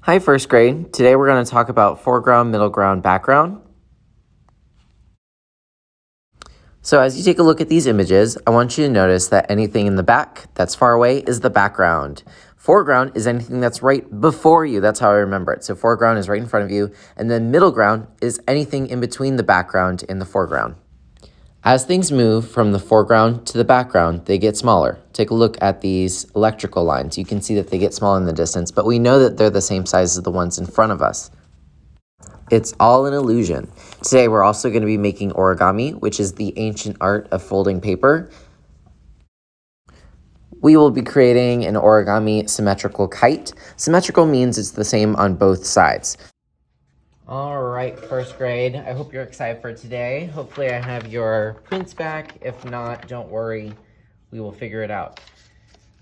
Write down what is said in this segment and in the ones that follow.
Hi, first grade. Today we're going to talk about foreground, middle ground, background. So as you take a look at these images, I want you to notice that anything in the back that's far away is the background. Foreground is anything that's right before you. That's how I remember it. So foreground is right in front of you, and then middle ground is anything in between the background and the foreground. As things move from the foreground to the background, they get smaller. Take a look at these electrical lines. You can see that they get smaller in the distance, but we know that they're the same size as the ones in front of us. It's all an illusion. Today, we're also going to be making origami, which is the ancient art of folding paper. We will be creating an origami symmetrical kite. Symmetrical means it's the same on both sides. All right, first grade, I hope you're excited for today. Hopefully I have your prints back. If not, don't worry, we will figure it out.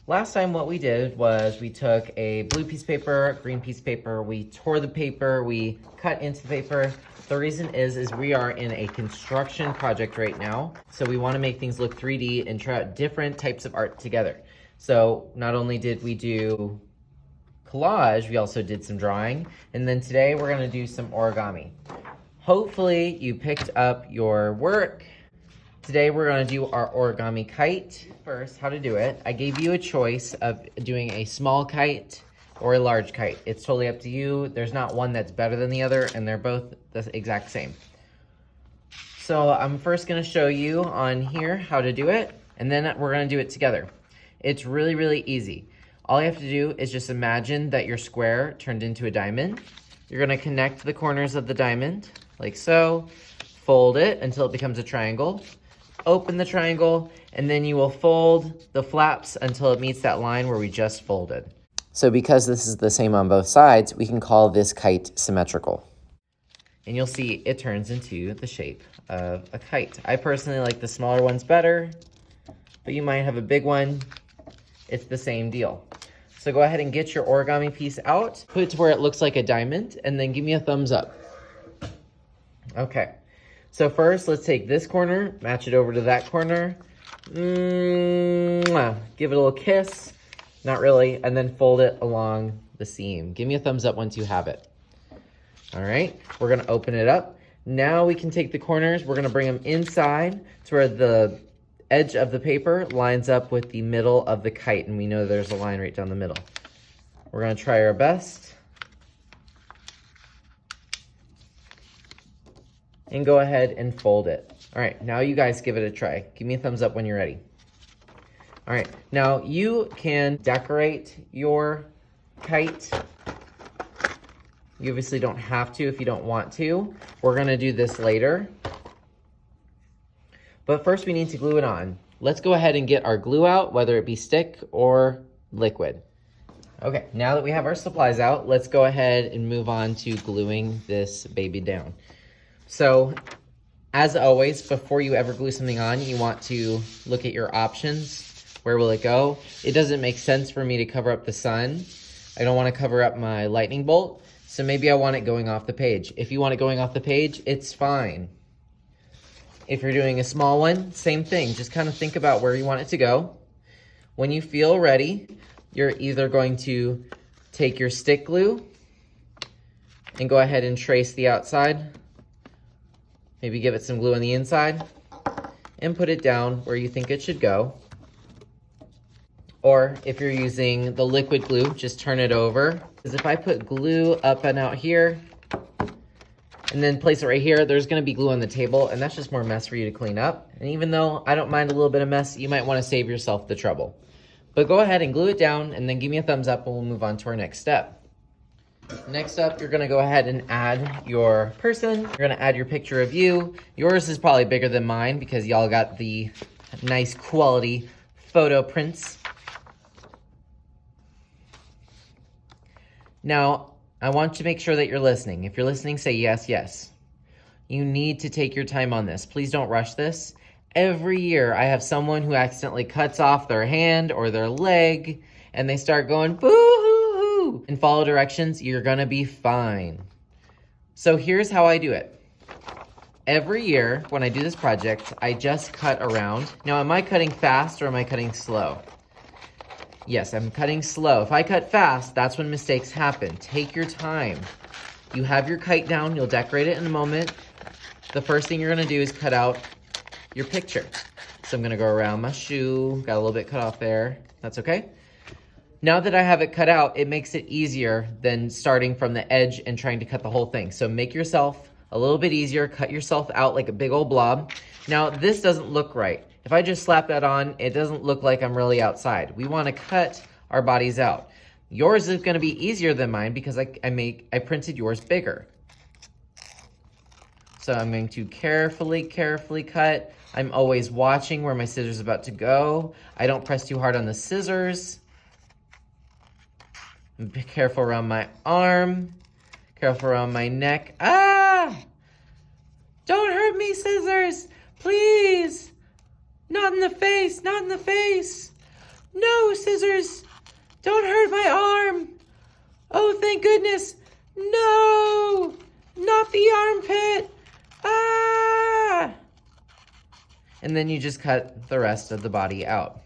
Last time what we did was we took a blue piece of paper, green piece of paper, we tore the paper, we cut into the paper. The reason is we are in a construction project right now, so we want to make things look 3D and try out different types of art together. So not only did we do collage, we also did some drawing, and then today we're going to do some origami. Hopefully you picked up your work. Today we're going to do our origami kite. First, how to do it. I gave you a choice of doing a small kite or a large kite. It's totally up to you. There's not one that's better than the other, and they're both the exact same. So I'm first going to show you on here how to do it, and then we're going to do it together. It's really, really easy. All you have to do is just imagine that your square turned into a diamond. You're going to connect the corners of the diamond, like so. Fold it until it becomes a triangle. Open the triangle, and then you will fold the flaps until it meets that line where we just folded. So because this is the same on both sides, we can call this kite symmetrical. And you'll see it turns into the shape of a kite. I personally like the smaller ones better, but you might have a big one. It's the same deal. So go ahead and get your origami piece out, put it to where it looks like a diamond, and then give me a thumbs up. Okay. So first, let's take this corner, match it over to that corner. Mwah. Give it a little kiss. Not really. And then fold it along the seam. Give me a thumbs up once you have it. All right. We're going to open it up. Now we can take the corners. We're going to bring them inside to where the edge of the paper lines up with the middle of the kite. And we know there's a line right down the middle. We're going to try our best. And go ahead and fold it. All right, now you guys give it a try. Give me a thumbs up when you're ready. All right, now you can decorate your kite. You obviously don't have to if you don't want to. We're gonna do this later. But first we need to glue it on. Let's go ahead and get our glue out, whether it be stick or liquid. Okay, now that we have our supplies out, let's go ahead and move on to gluing this baby down. So, as always, before you ever glue something on, you want to look at your options. Where will it go? It doesn't make sense for me to cover up the sun. I don't want to cover up my lightning bolt, so maybe I want it going off the page. If you want it going off the page, it's fine. If you're doing a small one, same thing. Just kind of think about where you want it to go. When you feel ready, you're either going to take your stick glue and go ahead and trace the outside. Maybe give it some glue on the inside and put it down where you think it should go. Or if you're using the liquid glue, just turn it over. Because if I put glue up and out here and then place it right here, there's gonna be glue on the table, and that's just more mess for you to clean up. And even though I don't mind a little bit of mess, you might wanna save yourself the trouble. But go ahead and glue it down and then give me a thumbs up and we'll move on to our next step. Next up, you're gonna go ahead and add your person. You're gonna add your picture of you. Yours is probably bigger than mine because y'all got the nice quality photo prints. Now, I want to make sure that you're listening. If you're listening, say yes, yes. You need to take your time on this. Please don't rush this. Every year, I have someone who accidentally cuts off their hand or their leg, and they start going, boo-hoo. And follow directions, you're gonna be fine. So here's how I do it. Every year when I do this project, I just cut around. Now, am I cutting fast or am I cutting slow? Yes, I'm cutting slow. If I cut fast, that's when mistakes happen. Take your time. You have your kite down. You'll decorate it in a moment. The first thing you're going to do is cut out your picture. So I'm going to go around my shoe. Got a little bit cut off there. That's okay. Now that I have it cut out, it makes it easier than starting from the edge and trying to cut the whole thing. So make yourself a little bit easier. Cut yourself out like a big old blob. Now, this doesn't look right. If I just slap that on, it doesn't look like I'm really outside. We want to cut our bodies out. Yours is going to be easier than mine because I printed yours bigger. So I'm going to carefully cut. I'm always watching where my scissors are about to go. I don't press too hard on the scissors. Be careful around my arm. Careful around my neck. Ah! Don't hurt me, scissors! Please! Not in the face! Not in the face! No, scissors! Don't hurt my arm! Oh, thank goodness! No! Not the armpit! Ah! And then you just cut the rest of the body out.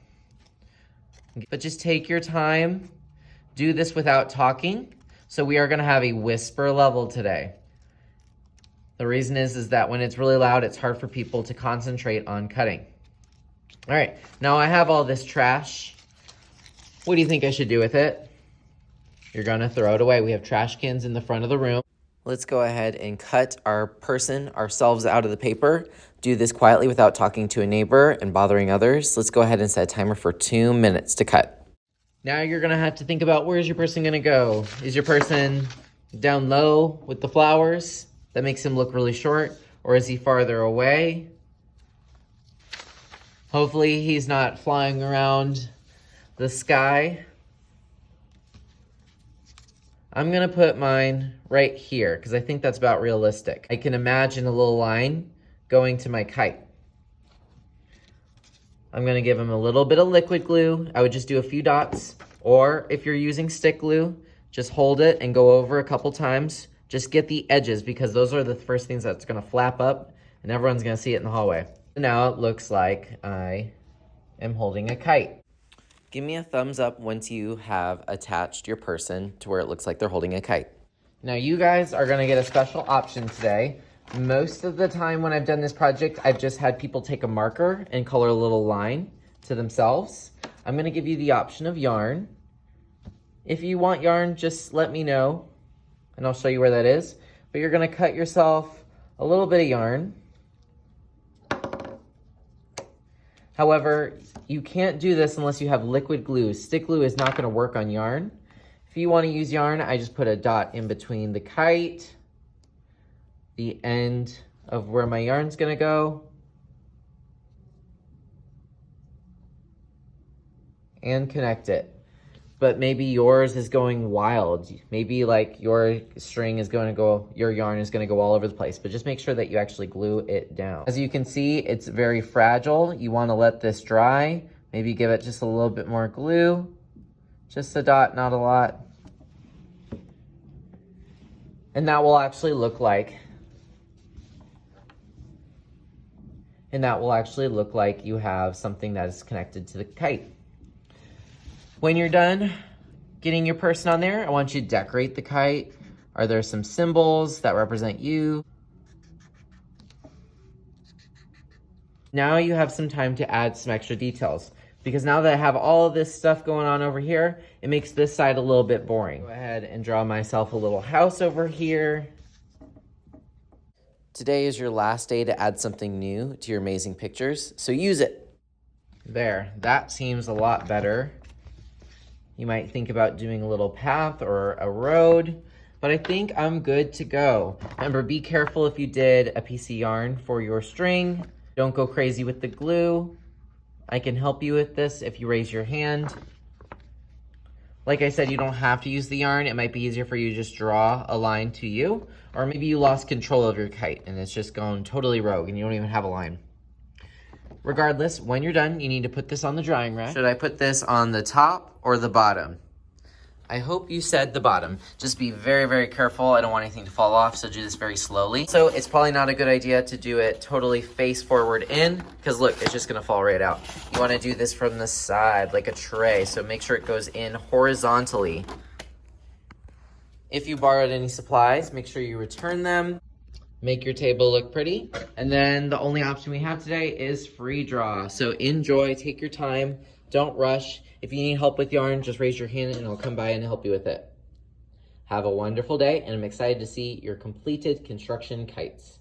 But just take your time. Do this without talking. So we are going to have a whisper level today. The reason is that when it's really loud, it's hard for people to concentrate on cutting. All right, now I have all this trash. What do you think I should do with it? You're going to throw it away. We have trash cans in the front of the room. Let's go ahead and cut ourselves out of the paper. Do this quietly without talking to a neighbor and bothering others. Let's go ahead and set a timer for 2 minutes to cut. Now you're going to have to think about, where's your person going to go? Is your person down low with the flowers? That makes him look really short. Or is he farther away? Hopefully he's not flying around the sky. I'm going to put mine right here because I think that's about realistic. I can imagine a little line going to my kite. I'm going to give him a little bit of liquid glue. I would just do a few dots. Or if you're using stick glue, just hold it and go over a couple times. Just get the edges because those are the first things that's going to flap up and everyone's going to see it in the hallway. Now it looks like I am holding a kite. Give me a thumbs up once you have attached your person to where it looks like they're holding a kite. Now you guys are going to get a special option today. Most of the time when I've done this project, I've just had people take a marker and color a little line to themselves. I'm going to give you the option of yarn. If you want yarn, just let me know and I'll show you where that is. But you're going to cut yourself a little bit of yarn. However, you can't do this unless you have liquid glue. Stick glue is not going to work on yarn. If you want to use yarn, I just put a dot in between the kite, the end of where my yarn's going to go, and connect it. But maybe yours is going wild. Maybe like your string is going to go, your yarn is going to go all over the place, but just make sure that you actually glue it down. As you can see, it's very fragile. You want to let this dry. Maybe give it just a little bit more glue. Just a dot, not a lot. And that will actually look like, you have something that is connected to the kite. When you're done getting your person on there, I want you to decorate the kite. Are there some symbols that represent you? Now you have some time to add some extra details because now that I have all of this stuff going on over here, it makes this side a little bit boring. Go ahead and draw myself a little house over here. Today is your last day to add something new to your amazing pictures, so use it. There, that seems a lot better. You might think about doing a little path or a road, but I think I'm good to go. Remember, be careful if you did a piece of yarn for your string. Don't go crazy with the glue. I can help you with this if you raise your hand. Like I said, you don't have to use the yarn. It might be easier for you to just draw a line to you, or maybe you lost control of your kite and it's just gone totally rogue and you don't even have a line. Regardless, when you're done, you need to put this on the drying rack. Should I put this on the top or the bottom? I hope you said the bottom. Just be very, very careful. I don't want anything to fall off, so do this very slowly. So it's probably not a good idea to do it totally face forward in, because look, it's just gonna fall right out. You wanna do this from the side, like a tray, so make sure it goes in horizontally. If you borrowed any supplies, make sure you return them. Make your table look pretty. And then the only option we have today is free draw. So enjoy, take your time, don't rush. If you need help with yarn, just raise your hand and I'll come by and help you with it. Have a wonderful day, and I'm excited to see your completed construction kites.